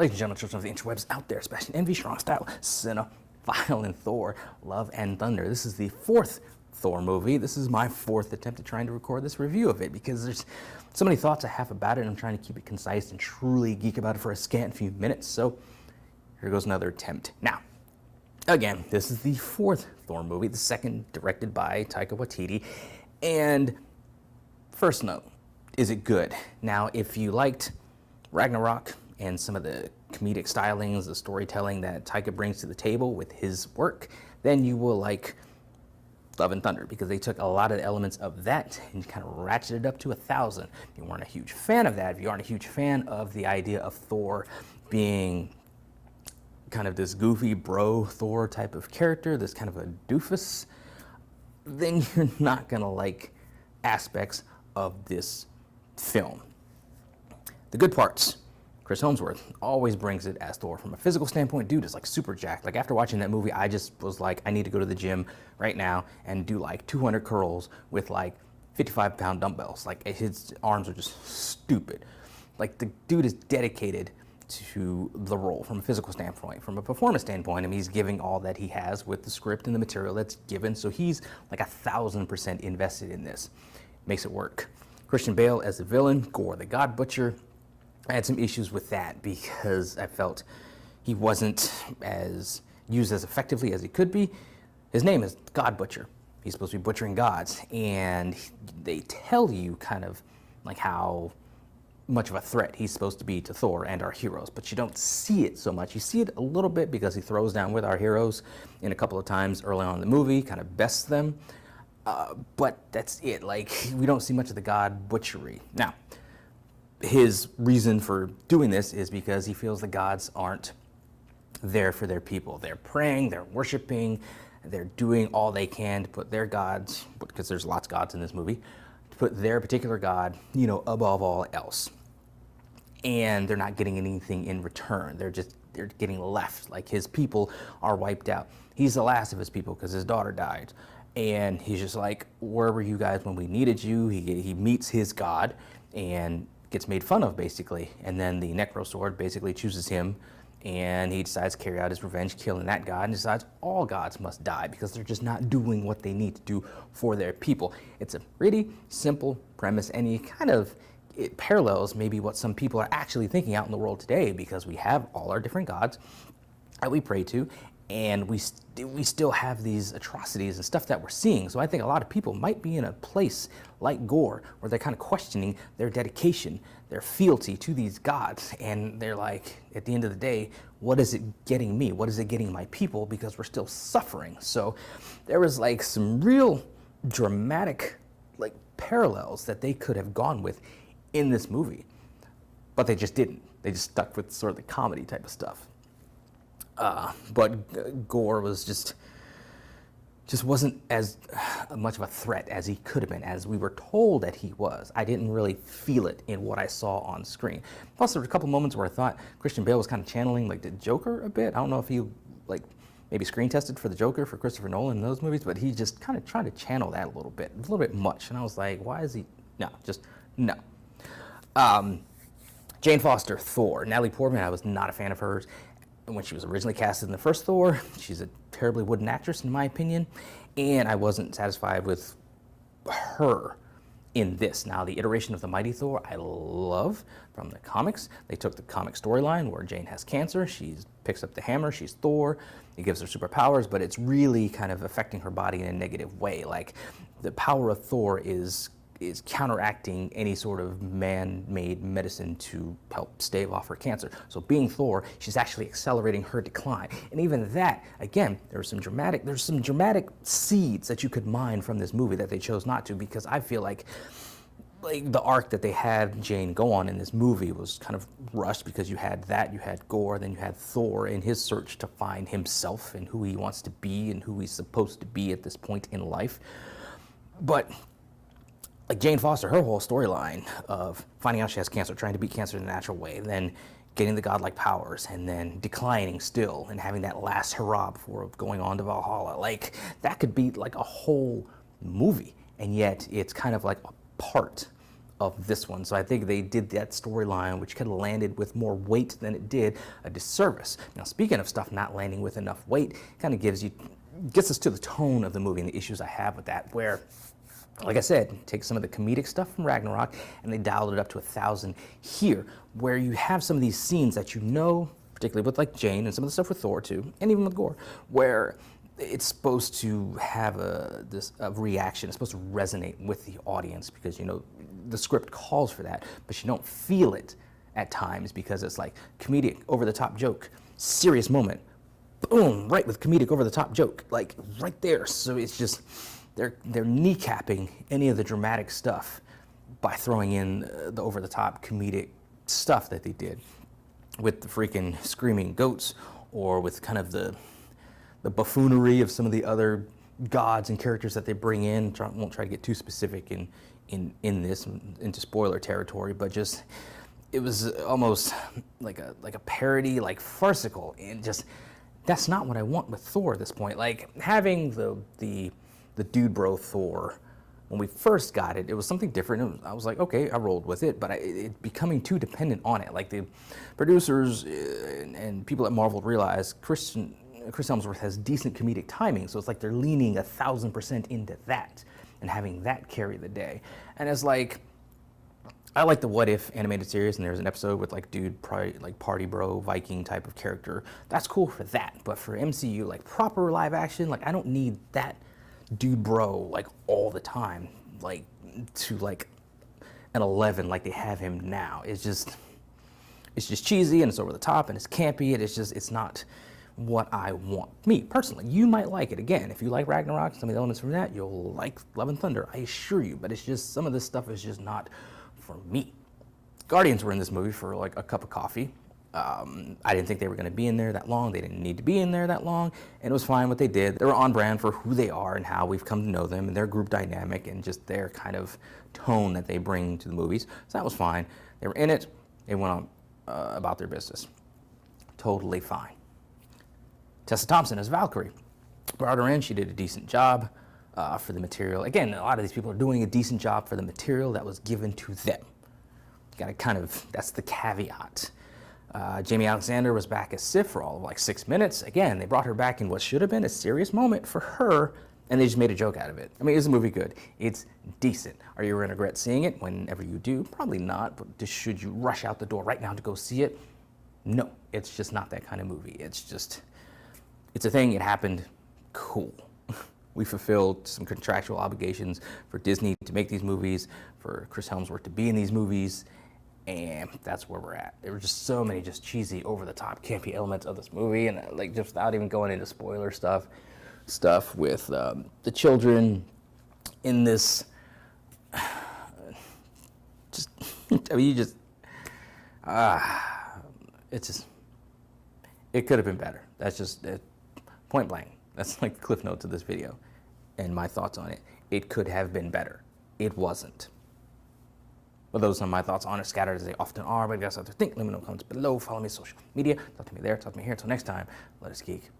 Ladies and gentlemen, children of the interwebs out there, Sebastian Envy, Strong Style, Cinephile, and Thor, Love and Thunder. This is the fourth Thor movie. This is my fourth attempt at trying to record this review of it because there's so many thoughts I have about it and I'm trying to keep it concise and truly geek about it for a scant few minutes. So here goes another attempt. Now, again, this is the fourth Thor movie, the second directed by Taika Waititi. And first note, is it good? Now, if you liked Ragnarok and some of the comedic stylings, the storytelling that Taika brings to the table with his work, then you will like Love and Thunder, because they took a lot of the elements of that and kind of ratcheted it up to 1,000. If you weren't a huge fan of that, if you aren't a huge fan of the idea of Thor being kind of this goofy bro Thor type of character, this kind of a doofus, then you're not gonna like aspects of this film. The good parts: Chris Hemsworth always brings it as Thor. From a physical standpoint, dude is like super jacked. Like after watching that movie, I just was like, I need to go to the gym right now and do like 200 curls with like 55-pound dumbbells. Like his arms are just stupid. Like the dude is dedicated to the role from a physical standpoint. From a performance standpoint, I mean, he's giving all that he has with the script and the material that's given. So he's like 1,000% invested in this. Makes it work. Christian Bale as the villain, Gore the God Butcher. I had some issues with that because I felt he wasn't as used as effectively as he could be. His name is God Butcher. He's supposed to be butchering gods, and they tell you kind of like how much of a threat he's supposed to be to Thor and our heroes, but you don't see it so much. You see it a little bit because he throws down with our heroes in a couple of times early on in the movie, kind of bests them, but that's it. Like, we don't see much of the god butchery. Now, his reason for doing this is because he feels the gods aren't there for their people. They're praying, they're worshiping, they're doing all they can to put their gods, because there's lots of gods in this movie, to put their particular god, you know, above all else. And they're not getting anything in return. They're getting left. Like, his people are wiped out. He's the last of his people because his daughter died. And he's just like, where were you guys when we needed you? He meets his god and gets made fun of, basically. And then the Necro Sword basically chooses him, and he decides to carry out his revenge, killing that god, and decides all gods must die because they're just not doing what they need to do for their people. It's a pretty simple premise, and it parallels maybe what some people are actually thinking out in the world today, because we have all our different gods that we pray to, and we still have these atrocities and stuff that we're seeing. So I think a lot of people might be in a place like Gore where they're kind of questioning their dedication, their fealty to these gods. And they're like, at the end of the day, what is it getting me? What is it getting my people? Because we're still suffering. So there was like some real dramatic like parallels that they could have gone with in this movie, but they just didn't. They just stuck with sort of the comedy type of stuff. But Gore was just wasn't as much of a threat as he could have been, as we were told that he was. I didn't really feel it in what I saw on screen. Plus, there were a couple moments where I thought Christian Bale was kind of channeling like the Joker a bit. I don't know if he like maybe screen tested for the Joker for Christopher Nolan in those movies, but he just kind of tried to channel that a little bit much. And I was like, why is he? No. Jane Foster, Thor. Natalie Portman, I was not a fan of hers when she was originally casted in the first Thor. She's a terribly wooden actress, in my opinion, and I wasn't satisfied with her in this. Now, the iteration of the Mighty Thor I love from the comics. They took the comic storyline where Jane has cancer, she picks up the hammer, she's Thor, it gives her superpowers, but it's really kind of affecting her body in a negative way. Like, the power of Thor is counteracting any sort of man-made medicine to help stave off her cancer. So being Thor, she's actually accelerating her decline. And even that, again, there's some dramatic seeds that you could mine from this movie that they chose not to, because I feel like the arc that they had Jane go on in this movie was kind of rushed, because you had Gore, then you had Thor in his search to find himself and who he wants to be and who he's supposed to be at this point in life. But like Jane Foster, her whole storyline of finding out she has cancer, trying to beat cancer in a natural way, then getting the godlike powers, and then declining still, and having that last hurrah before going on to Valhalla, like that could be like a whole movie, and yet it's kind of like a part of this one. So I think they did that storyline, which could have landed with more weight than it did, a disservice. Now, speaking of stuff not landing with enough weight, kind of gets us to the tone of the movie and the issues I have with that, where, like I said, take some of the comedic stuff from Ragnarok and they dialed it up to 1,000 here, where you have some of these scenes that you know, particularly with like Jane and some of the stuff with Thor too, and even with Gore, where it's supposed to have a reaction. It's supposed to resonate with the audience because, you know, the script calls for that, but you don't feel it at times because it's like comedic, over-the-top joke, serious moment, boom, right with comedic over-the-top joke, like right there. So it's just, they're kneecapping any of the dramatic stuff by throwing in the over-the-top comedic stuff that they did with the freaking screaming goats, or with kind of the buffoonery of some of the other gods and characters that they bring in. Won't try to get too specific in this, into spoiler territory, but just, it was almost like a parody, like farcical, and just, that's not what I want with Thor at this point. Like, having the dude bro Thor, when we first got it, it was something different. I was like, okay, I rolled with it, but it becoming too dependent on it. Like, the producers and people at Marvel realized Chris Hemsworth has decent comedic timing, so it's like they're leaning 1,000% into that and having that carry the day. And it's like, I like the What If animated series, and there's an episode with like like party bro Viking type of character. That's cool for that, but for MCU, like proper live action, like I don't need that dude bro like all the time, like to like an 11 like they have him now. It's just cheesy, and it's over the top, and it's campy, and it's not what I want. Me, personally, you might like it. Again, if you like Ragnarok, some of the elements from that, you'll like Love and Thunder, I assure you, but it's just, some of this stuff is just not for me. Guardians were in this movie for like a cup of coffee. I didn't think they were going to be in there that long. They didn't need to be in there that long, and it was fine what they did. They were on brand for who they are and how we've come to know them, and their group dynamic and just their kind of tone that they bring to the movies. So that was fine. They were in it. They went on about their business. Totally fine. Tessa Thompson as Valkyrie. Brought her in. She did a decent job for the material. Again, a lot of these people are doing a decent job for the material that was given to them. Got to kind of, that's the caveat. Jamie Alexander was back as Sif for all of like 6 minutes. Again, they brought her back in what should have been a serious moment for her, and they just made a joke out of it. I mean, is the movie good? It's decent. Are you going to regret seeing it whenever you do? Probably not, but just, should you rush out the door right now to go see it? No, it's just not that kind of movie. It's just, it's a thing, it happened, cool. We fulfilled some contractual obligations for Disney to make these movies, for Chris Hemsworth to be in these movies, and that's where we're at. There were just so many just cheesy, over-the-top, campy elements of this movie, and like, just without even going into spoiler stuff with the children in this, just, I mean, you just, it's just, it could have been better. That's just point blank. That's like the cliff notes of this video and my thoughts on it. It could have been better. It wasn't. But those are my thoughts on it, scattered as they often are. But if you guys have to think, let me know in the comments below. Follow me on social media. Talk to me there. Talk to me here. Until next time, let us geek.